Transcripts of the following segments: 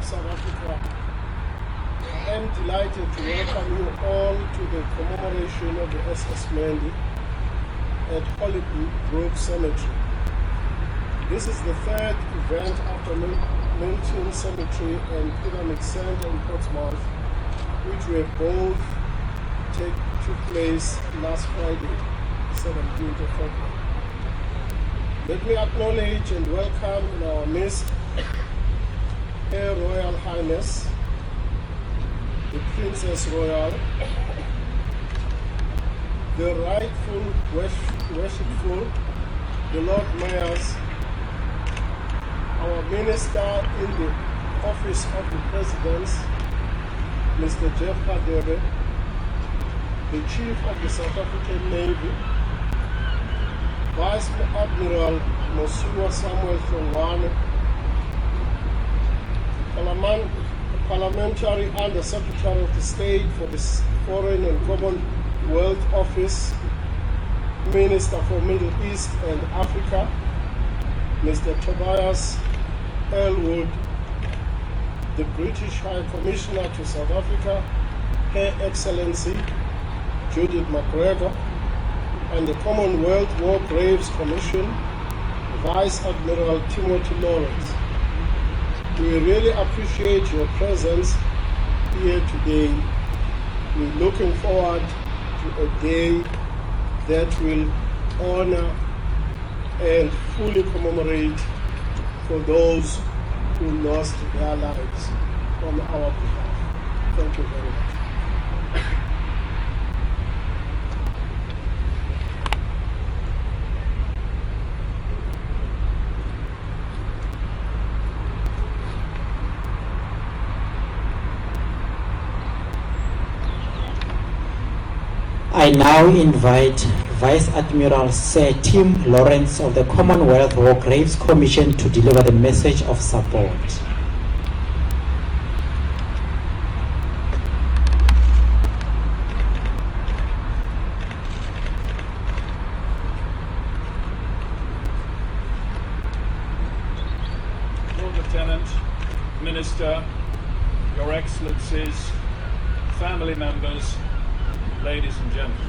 of South Africa, I am delighted to welcome you all to the commemoration of the SS Mendi at Hollybush Cemetery. This is the third event after Milton Cemetery and Pyramid Center in Portsmouth, which were both took place last Friday, the 17th of February. Let me acknowledge and welcome in our midst Her Royal Highness, the Princess Royal, the rightful worshipful, the Lord Mayors, our Minister in the Office of the President, Mr. Jeff Hadebe, the Chief of the South African Navy, Vice Admiral Mosiwa Samuel Hlongwane, Parliamentary Under Secretary of the State for the Foreign and Commonwealth Office, Minister for Middle East and Africa, Mr. Tobias Elwood, the British High Commissioner to South Africa, Her Excellency Judith McGregor, and the Commonwealth War Graves Commission, Vice Admiral Timothy Lawrence. We really appreciate your presence here today. We're looking forward to a day that will honor and fully commemorate for those who lost their lives on our behalf. Thank you very much. I now invite Vice Admiral Sir Tim Lawrence of the Commonwealth War Graves Commission to deliver the message of support. Lord Lieutenant, Minister, Your Excellencies, family members, ladies and gentlemen,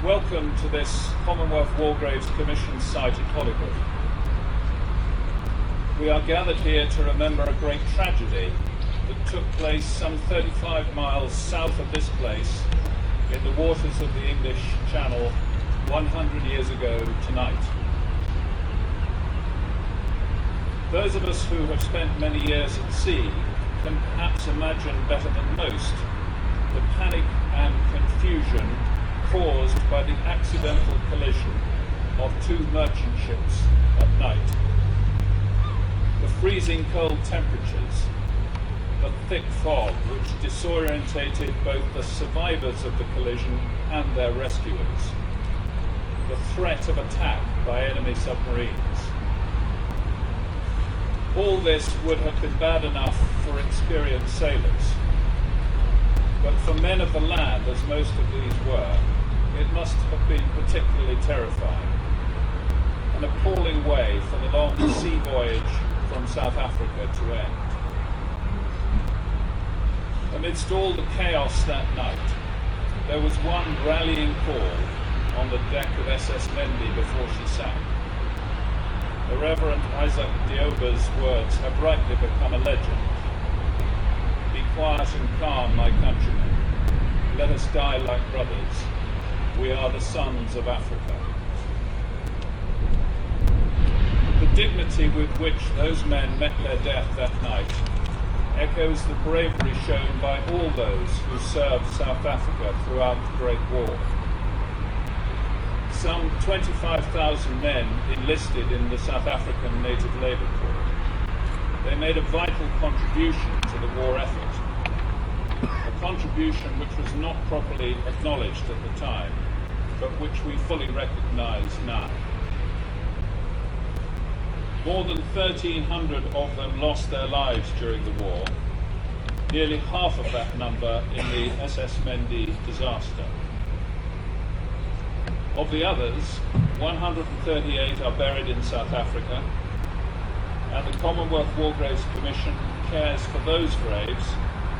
welcome to this Commonwealth War Graves Commission site at Hollybush. We are gathered here to remember a great tragedy that took place some 35 miles south of this place in the waters of the English Channel 100 years ago tonight. Those of us who have spent many years at sea can perhaps imagine better than most the panic and confusion caused by the accidental collision of two merchant ships at night. The freezing cold temperatures, the thick fog which disorientated both the survivors of the collision and their rescuers, the threat of attack by enemy submarines. All this would have been bad enough for experienced sailors. But for men of the land, as most of these were, it must have been particularly terrifying. An appalling way for the long sea voyage from South Africa to end. Amidst all the chaos that night, there was one rallying call on the deck of SS Mendi before she sank. The Reverend Isaac Dioba's words have rightly become a legend. Be quiet and calm, my countrymen. Let us die like brothers. We are the sons of Africa. The dignity with which those men met their death that night echoes the bravery shown by all those who served South Africa throughout the Great War. Some 25,000 men enlisted in the South African Native Labour Corps. They made a vital contribution to the war effort, a contribution which was not properly acknowledged at the time, but which we fully recognise now. More than 1,300 of them lost their lives during the war, nearly half of that number in the SS Mendi disaster. Of the others, 138 are buried in South Africa, and the Commonwealth War Graves Commission cares for those graves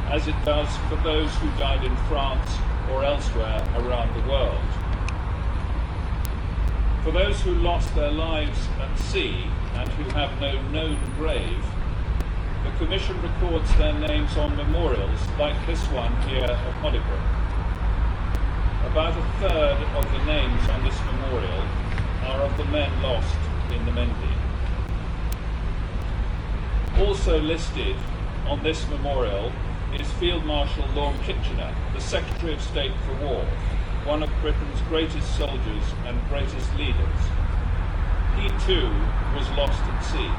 as it does for those who died in France or elsewhere around the world. For those who lost their lives at sea and who have no known grave, the Commission records their names on memorials like this one here at Hollybush. About a third of the names on this memorial are of the men lost in the Mendi. Also listed on this memorial is Field Marshal Lord Kitchener, the Secretary of State for War, one of Britain's greatest soldiers and greatest leaders. He too was lost at sea.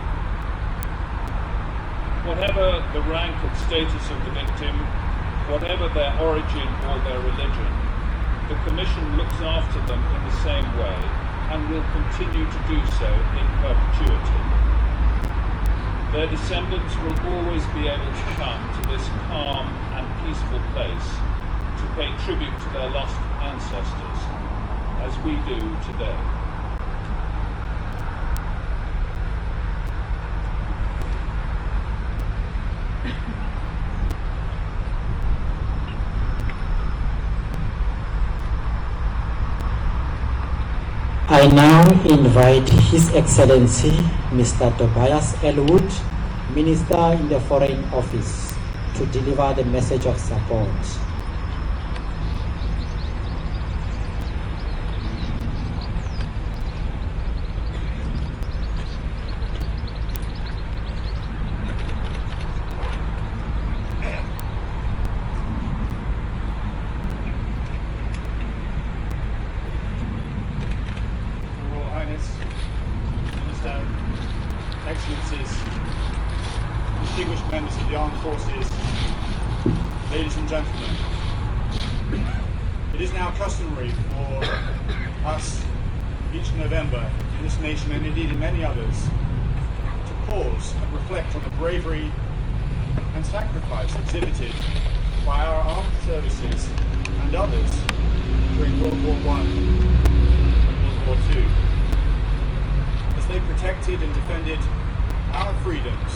Whatever the rank and status of the victim, whatever their origin or their religion, the Commission looks after them in the same way and will continue to do so in perpetuity. Their descendants will always be able to come to this calm and peaceful place to pay tribute to their lost ancestors, as we do today. I now invite His Excellency Mr. Tobias Elwood, Minister in the Foreign Office, to deliver the message of support. Excellencies, distinguished members of the Armed Forces, ladies and gentlemen, it is now customary for us each November in this nation and indeed in many others to pause and reflect on the bravery and sacrifice exhibited by our armed services and others during World War I and World War II. They protected and defended our freedoms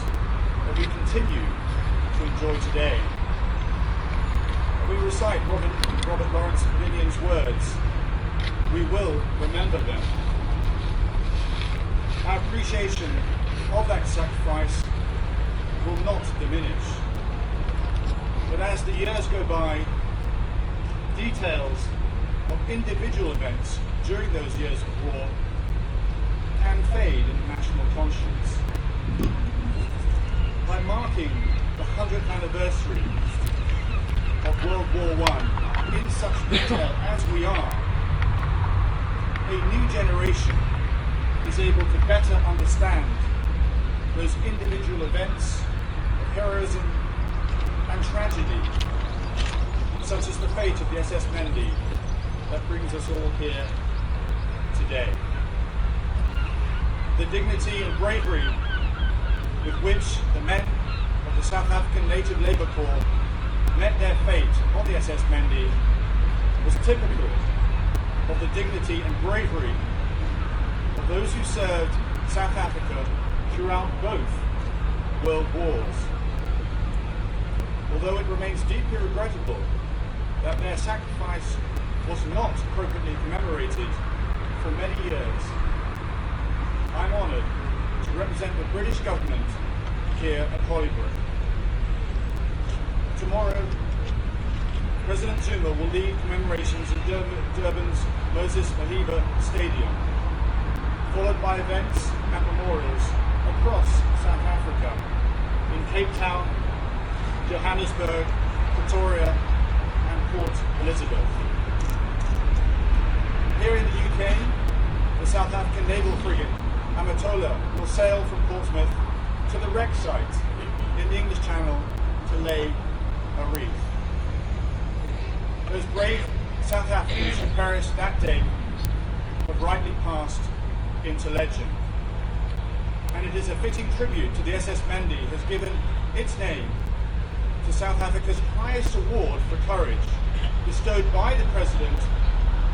that we continue to enjoy today. And we recite Robert Lawrence Vivian's words, we will remember them. Our appreciation of that sacrifice will not diminish. But as the years go by, details of individual events during those years of war can fade in the national conscience. By marking the 100th anniversary of World War I in such detail as we are, a new generation is able to better understand those individual events of heroism and tragedy, such as the fate of the SS Mendi that brings us all here today. The dignity and bravery with which the men of the South African Native Labour Corps met their fate on the SS Mendi was typical of the dignity and bravery of those who served South Africa throughout both world wars. Although it remains deeply regrettable that their sacrifice was not appropriately commemorated for many years, I'm honoured to represent the British government here at Hollybush. Tomorrow, President Zuma will lead commemorations in Durban's Moses Mabhida Stadium, followed by events and memorials across South Africa, in Cape Town, Johannesburg, Pretoria and Port Elizabeth. Here in the UK, the South African naval frigate Amatola will sail from Portsmouth to the wreck site in the English Channel to lay a wreath. Those brave South Africans who perished that day have rightly passed into legend. And it is a fitting tribute to the SS Mendi has given its name to South Africa's highest award for courage, bestowed by the President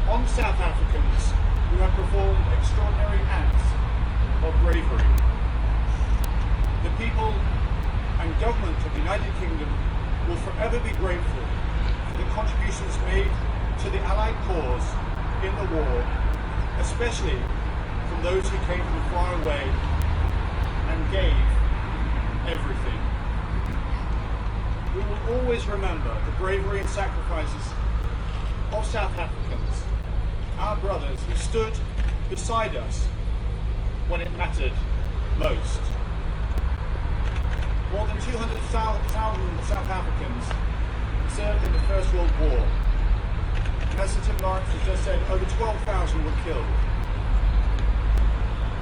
on South Africans who have performed extraordinary acts of bravery. The people and government of the United Kingdom will forever be grateful for the contributions made to the Allied cause in the war, especially from those who came from far away and gave everything. We will always remember the bravery and sacrifices of South Africans, our brothers who stood beside us when it mattered most. More than 200,000 South Africans served in the First World War. And as Tim Lawrence has just said, over 12,000 were killed.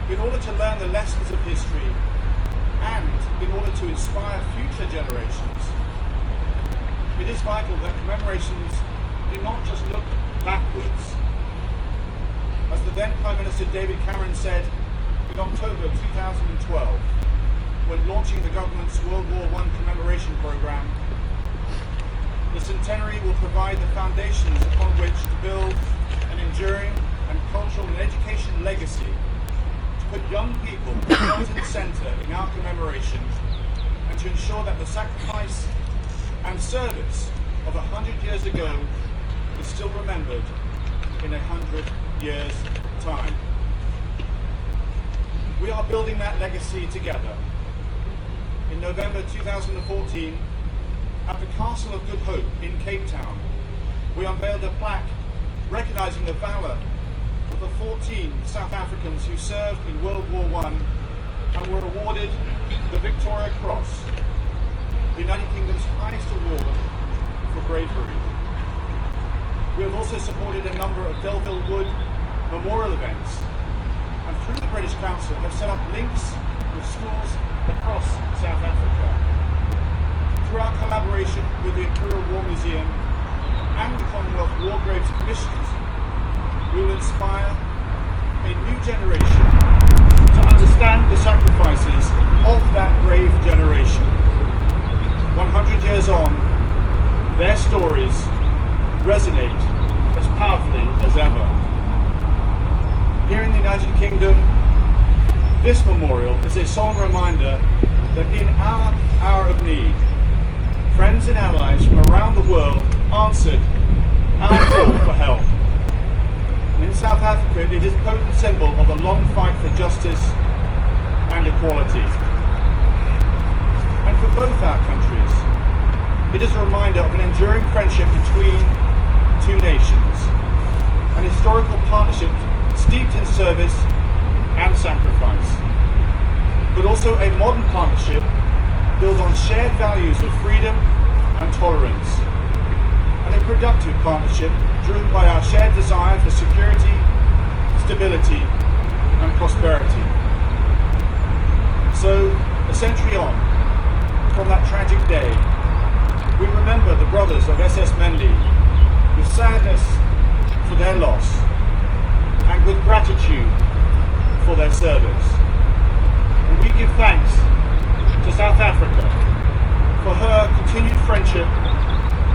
In order to learn the lessons of history and in order to inspire future generations, it is vital that commemorations do not just look backwards. As the then Prime Minister David Cameron said in October 2012, when launching the government's World War I commemoration programme, the centenary will provide the foundations upon which to build an enduring and cultural and education legacy to put young people front and centre in our commemorations and to ensure that the sacrifice and service of 100 years ago is still remembered in 100 years' time. We are building that legacy together. In November 2014, at the Castle of Good Hope in Cape Town, we unveiled a plaque recognising the valour of the 14 South Africans who served in World War I and were awarded the Victoria Cross, the United Kingdom's highest award for bravery. We have also supported a number of Delville Wood memorial events, and through the British Council have set up links with schools across South Africa. Through our collaboration with the Imperial War Museum and the Commonwealth War Graves Commissions, we will inspire a new generation to understand the sacrifices of that brave generation. 100 years on, their stories resonate as powerfully as ever. Here in the United Kingdom, this memorial is a solemn reminder that in our hour of need, friends and allies from around the world answered our call for help. And in South Africa, it is a potent symbol of a long fight for justice and equality. And for both our countries, it is a reminder of an enduring friendship between two nations, an historical partnership steeped in service and sacrifice, but also a modern partnership built on shared values of freedom and tolerance, and a productive partnership driven by our shared desire for security, stability, and prosperity. So, a century on from that tragic day, we remember the brothers of SS Mendi with sadness for their loss and with gratitude for their service. And we give thanks to South Africa for her continued friendship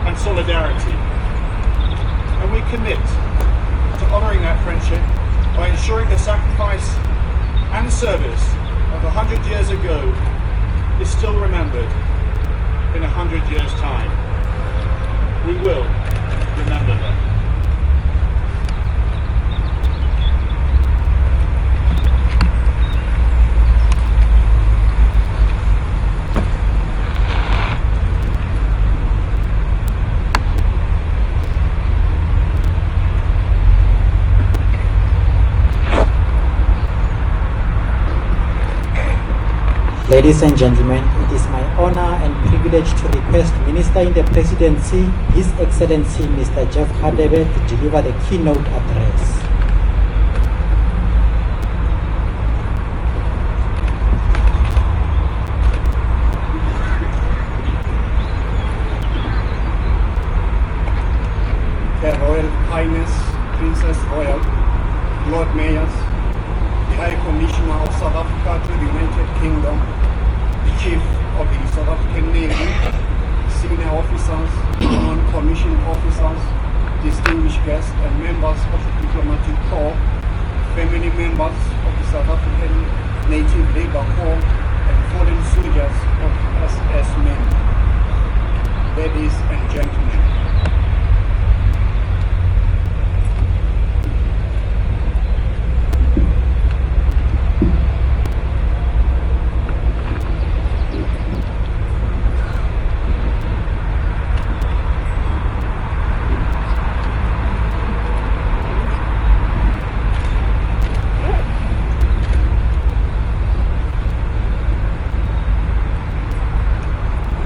and solidarity. And we commit to honouring that friendship by ensuring the sacrifice and service of 100 years ago is still remembered in 100 years' time. We will remember them. Ladies and gentlemen, it is my honor and privilege to request Minister in the Presidency, His Excellency Mr. Jeff Hadebe, to deliver the keynote address. Her Royal Highness, Princess Royal, Lord Mayors, the High Commissioner of South Africa to the United Kingdom, the Chief of the South African Navy, senior officers, non-commissioned officers, distinguished guests and members of the Diplomatic Corps, family members of the South African Native Labour Corps, and fallen soldiers of SS Mendi. Ladies and gentlemen,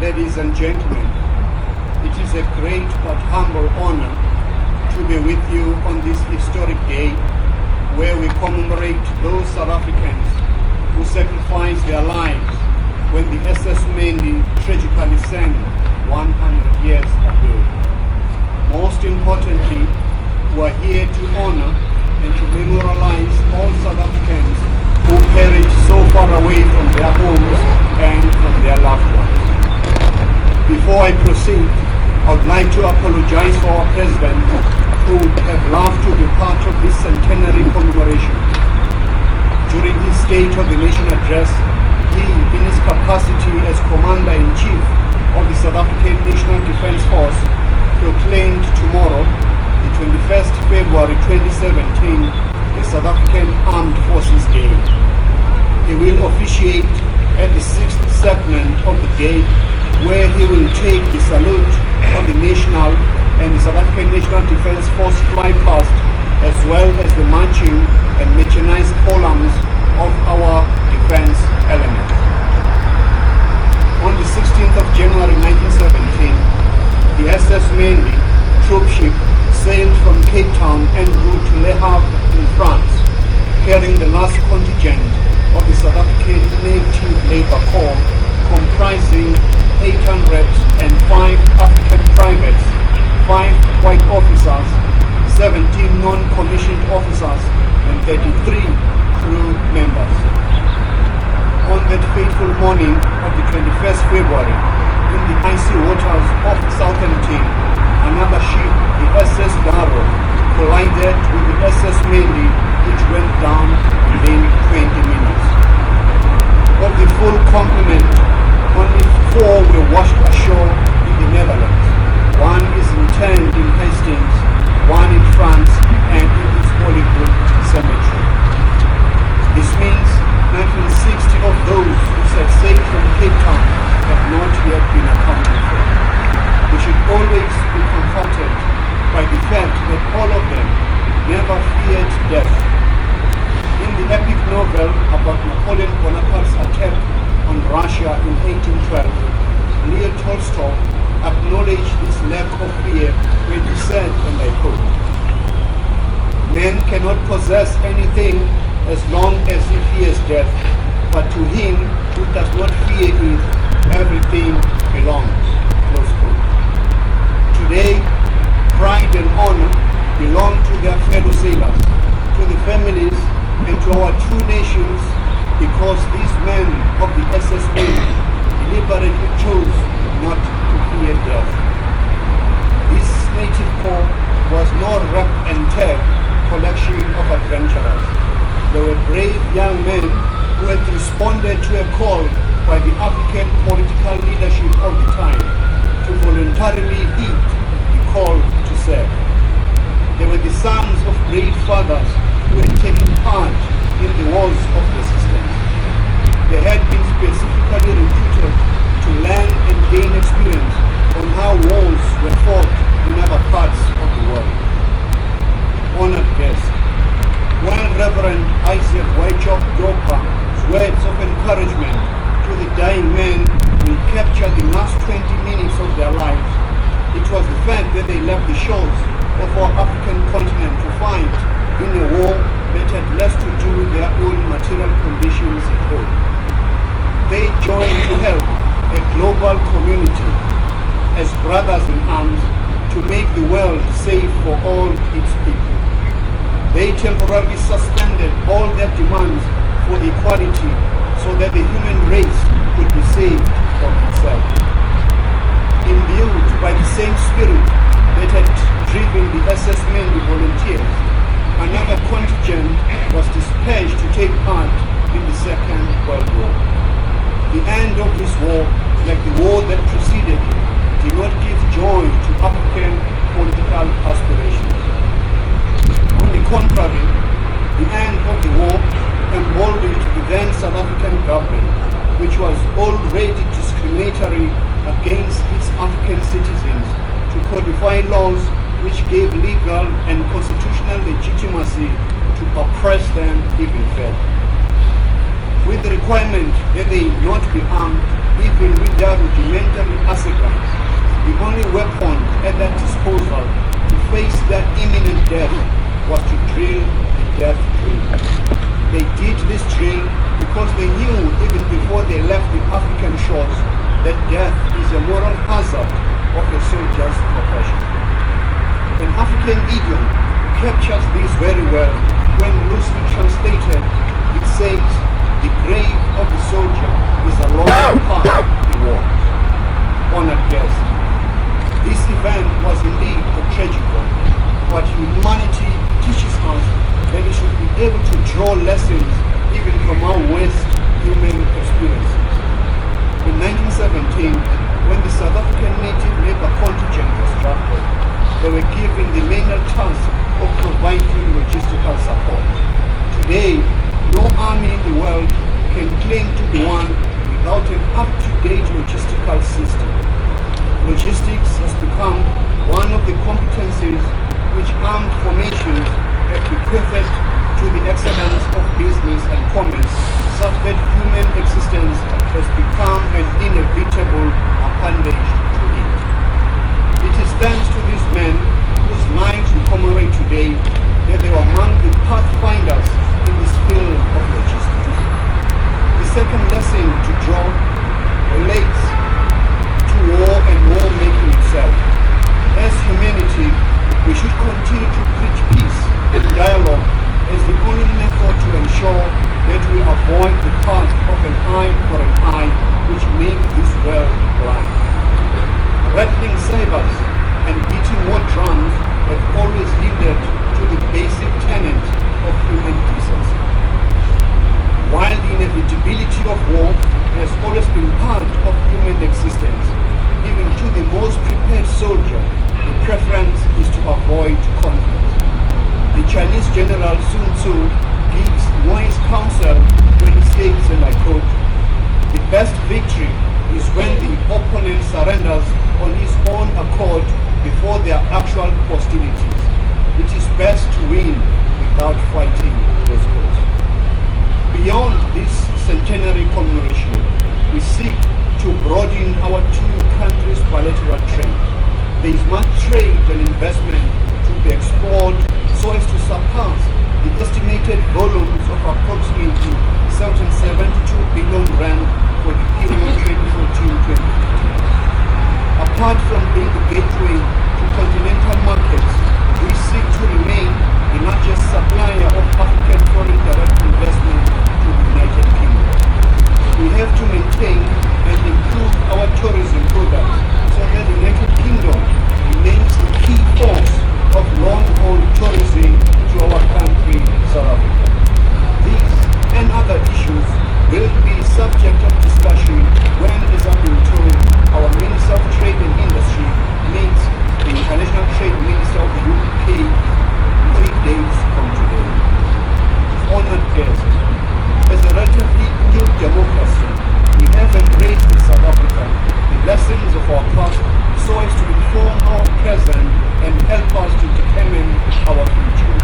ladies and gentlemen, it is a great but humble honor to be with you on this historic day where we commemorate those South Africans who sacrificed their lives when the SS Mendi tragically sank 100 years ago. Most importantly, we are here to honor and to memorialize all South Africans who perished so far away from their homes and from their loved ones. Before I proceed, I would like to apologize for our President, who would have loved to be part of this centenary commemoration. During his State of the Nation address, he, in his capacity as Commander-in-Chief of the South African National Defence Force, proclaimed tomorrow, the 21st February 2017, the South African Armed Forces Day. He will officiate at the 6th segment of the day, where he will take the salute of the National and the South African National Defence Force fly past, as well as the marching and mechanized columns of our defence elements. On the 16th of January 1917, the SS Mendi troopship sailed from Cape Town en route to Le Havre in France, carrying the last contingent of the South African Native Labour Corps, comprising 805 African privates, 5 white officers, 17 non-commissioned officers, and 33 crew members. On that fateful morning of the 21st February, in the icy waters of Southampton, another ship, the SS Darrow, collided with the SS Mendi, which went down within 20 minutes. Of the full complement, only 4 were washed ashore in the Netherlands. 1 is interned in Hastings, 1 in France, and in its Hollybush Cemetery. This means 1960 of those who set sail from Cape Town have not yet been accounted for. We should always be comforted by the fact that all of them never feared death. In the epic novel about Napoleon Bonaparte's attack on Russia in 1812, Leo Tolstoy acknowledged this lack of fear when he said, and I quote, "Man cannot possess anything as long as he fears death, but to him who does not fear it, everything belongs." Close quote. Today, pride and honor belong to their fellow sailors, to the families, and to our two nations, because these men of the SS Mendi deliberately chose not to fear death. This native corps was no rap and tag collection of adventurers. They were brave young men who had responded to a call by the African political leadership of the time to voluntarily heed the call to serve. They were the sons of brave fathers who had taken part in the wars of resistance. They had been specifically recruited to learn and gain experience on how wars were fought in other parts of the world. Honored guests, while Reverend Isaac Wychok Dopa's words of encouragement to the dying men will capture the last 20 minutes of their lives, it was the fact that they left the shores of our African continent to fight in a war that had less to do with their own material conditions at home. They joined to help a global community as brothers in arms to make the world safe for all its people. They temporarily suspended all their demands for equality so that the human race could be saved from itself. Imbued by the same spirit that had driven the SS Mendi volunteers, another contingent was dispatched to take part in the Second World War. The already discriminatory against its African citizens to codify laws which gave legal and constitutional legitimacy to oppress them even further. With the requirement that they not be armed even with their rudimentary assegais, the only weapon at their disposal to face their imminent death was to drill the death drill. They did this drill because they knew even before they left the African shores that death is a moral hazard of a soldier's profession. An African idiom captures this very well when loosely translated. It says, the grave of the soldier is a long path he walks. Honored guests, this event was indeed a tragic one, but humanity teaches us that we should be able to draw lessons even from our worst human experiences. In 1917, when the South African native labor contingent was drafted, they were given the manual task of providing logistical support. Today, no army in the world can claim to be one without an up-to-date logistical system. Logistics has become one of the competencies which armed formations have bequeathed to the excellence of business and commerce, such that human existence has become an inevitable appendage to it. It is thanks to these men whose lives we commemorate today that they were among the pathfinders in this field of logistics. The second lesson to draw relates to war and war making itself. As humanity, we should continue to preach peace and dialogue as the only method to ensure that we avoid the path of an eye for an eye which makes this world blind. Rattling sabers and beating war drums have always yielded to the basic tenet of human decency. While the inevitability of war has always been part of human existence, even to the most prepared soldier, the preference is to avoid conflict. The Chinese general Sun Tzu gives wise counsel when he says, and I quote, "The best victory is when the opponent surrenders on his own accord before their actual hostilities. It is best to win without fighting." Beyond this centenary commemoration, we seek to broaden our two countries' bilateral trade. There is much trade and investment to be explored so as to surpass the estimated volumes of approximately 72 billion rand for the period 2014-2015. Apart from being the gateway to continental markets, we seek to remain the largest supplier of African foreign direct investment to the United Kingdom. We have to maintain and improve our tourism products so that the United Kingdom remains the key force of long-haul tourism to our country, South Africa. These and other issues will be subject of discussion when, as I've been told, our Minister of Trade and Industry meets the International Trade Minister of the UK 3 days from today. Honored guests, as a relatively new democracy, we have embraced in South Africa the lessons of our past so as to inform our present and help us to determine our future.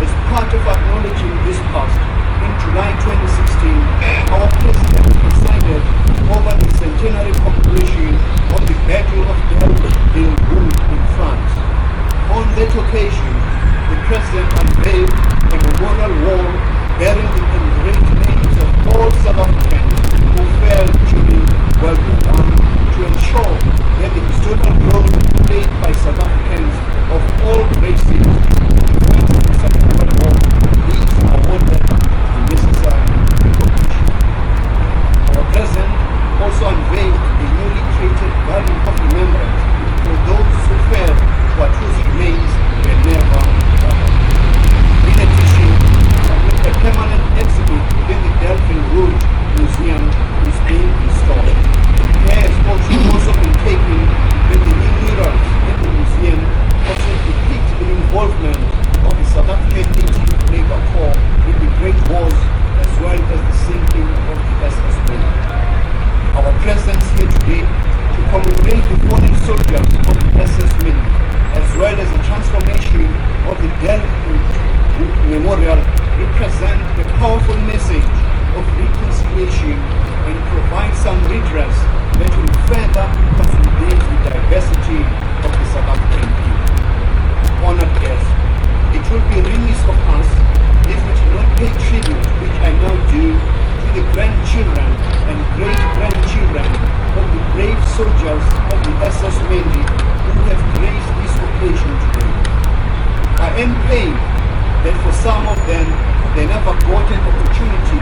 As part of acknowledging this past, in July 2016, our President presided over the centenary commemoration of the Battle of Delbourg in France. On that occasion, the President unveiled a memorial wall bearing the engraved names of all South Africans who fell during World War I to ensure that the historical role played by South Africans of all races in the First and Second World War is awarded the necessary recognition. Our President also unveiled a soldiers of the SS Mendi, as well as the transformation of the girlhood memorial, represent a powerful message of reconciliation and provide some redress that will further consolidate the diversity of the South African people. Honored guests, it will be remiss of us if we do not pay tribute, which I now do, to the grandchildren and great-grandchildren of the brave soldiers of the SS Mendi who have graced this occasion today. I am pained that for some of them, they never got an opportunity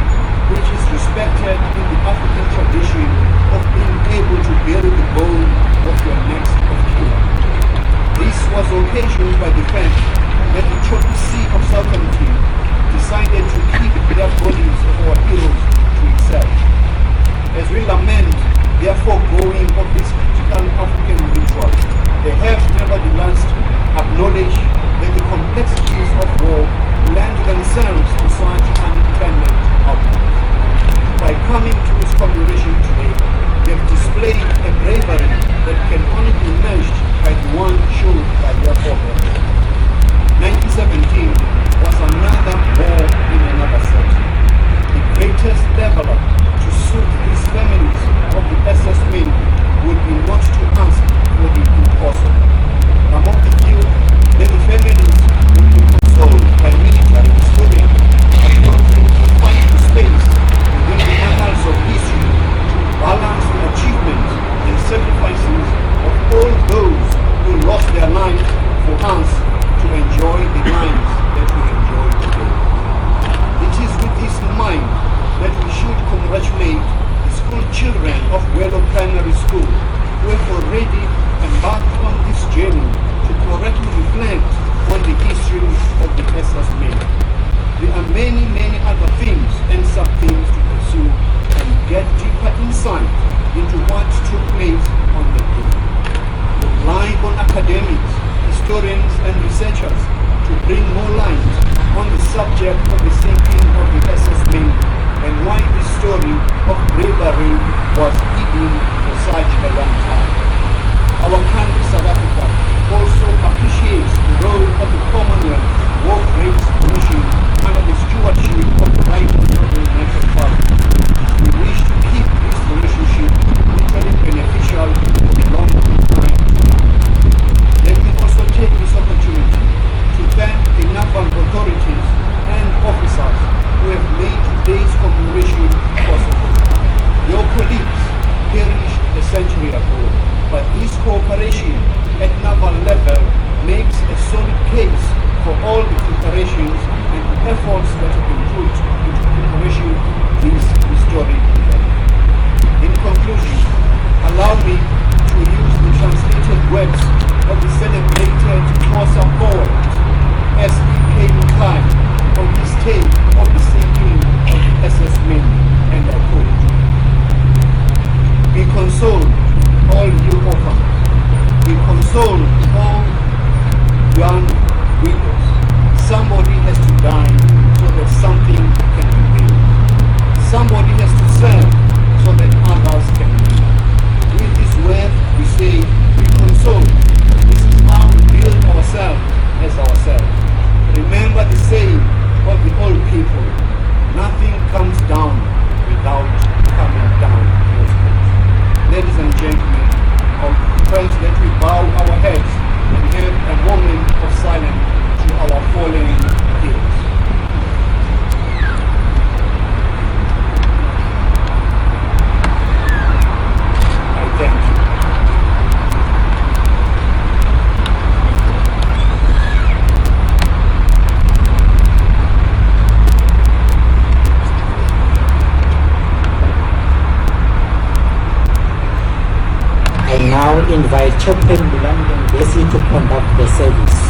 which is respected in the African tradition of being able to bury the bone of your next of kin. This was occasioned by the fact that the Chokusi of Southampton decided to keep their bodies of our heroes to itself. As we lament their foregoing of this critical African ritual, they have nevertheless acknowledged that the complexities of war lend themselves to such unintended outcomes. By coming to this commemoration today, they have displayed a bravery that can only be matched by the one shown by their forebears. 1917 was another war in another setting. The greatest leveler to suit these families of the SS Mendi would be not to ask for the impossible. Among the few, then the families will be consoled by military historians attempting to find the space within the annals of history to balance the achievements and sacrifices of all those who lost their lives for us to enjoy the lives that we enjoy today. It is with this in mind that we should congratulate the school children of Wellow Primary School who have already embarked on this journey to correctly reflect on the history of the SS Mendi. There are many, many other things and sub-themes to pursue and get deeper insight into what took place on the day. Rely on academics, historians and researchers to bring more light on the subject of the sinking of the SS Mendi and why the story of bravery was hidden for such a long time. Our country, South Africa, also appreciates the role of the Commonwealth War Graves Commission under the stewardship of the Right Honourable United Party. We wish to keep this relationship mutually beneficial for the long time. Let me also take this opportunity to thank the naval authorities and officers who have made today's commemoration possible. Your colleagues perished a century ago, but this cooperation at naval level makes a solid case for all the preparations and the efforts that have been put into preparation this historic event. In conclusion, allow me to use the translated words of the celebrated Xhosa poet S.E.K. Mukai on his tale of the sinking of the SS Mendi, and I quote, "Be consoled, all you orphans. Be consoled, all young widows. Somebody has to die so that something can be built. Somebody has to serve so that others can live. With this word, we say, be consoled. This is how we build ourselves as ourselves. Remember the saying of the old people, nothing comes down without coming down." Ladies and gentlemen, I request that we bow our heads and have a moment of silence to our fallen heroes. I thank you. I now invite Chaplain Mulani Mbesi to conduct the service.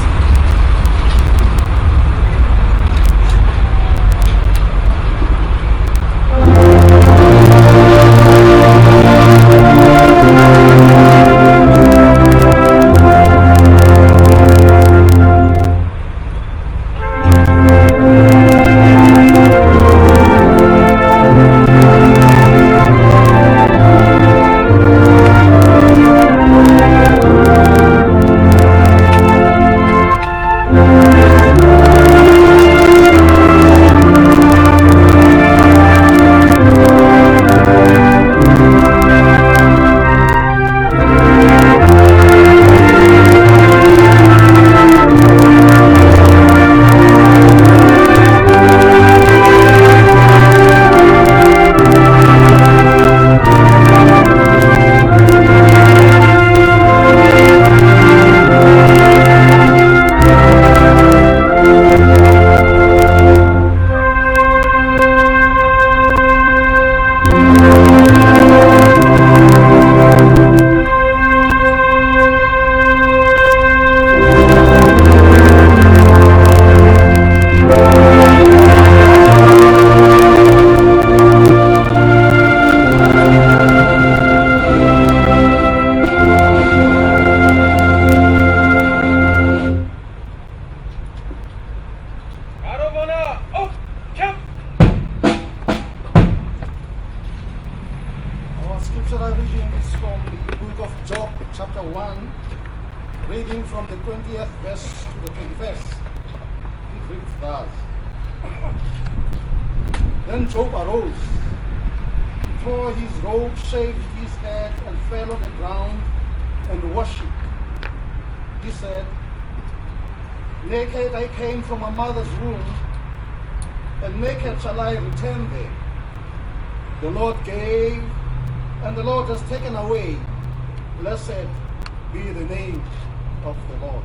is from the book of Job, chapter 1, reading from the 20th verse to the 21st. It reads thus. Then Job arose, tore his robe, shaved his head, and fell on the ground and worshipped. He said, naked I came from my mother's womb, and naked shall I return there. The Lord gave, and the Lord has taken away. Blessed be the name of the Lord.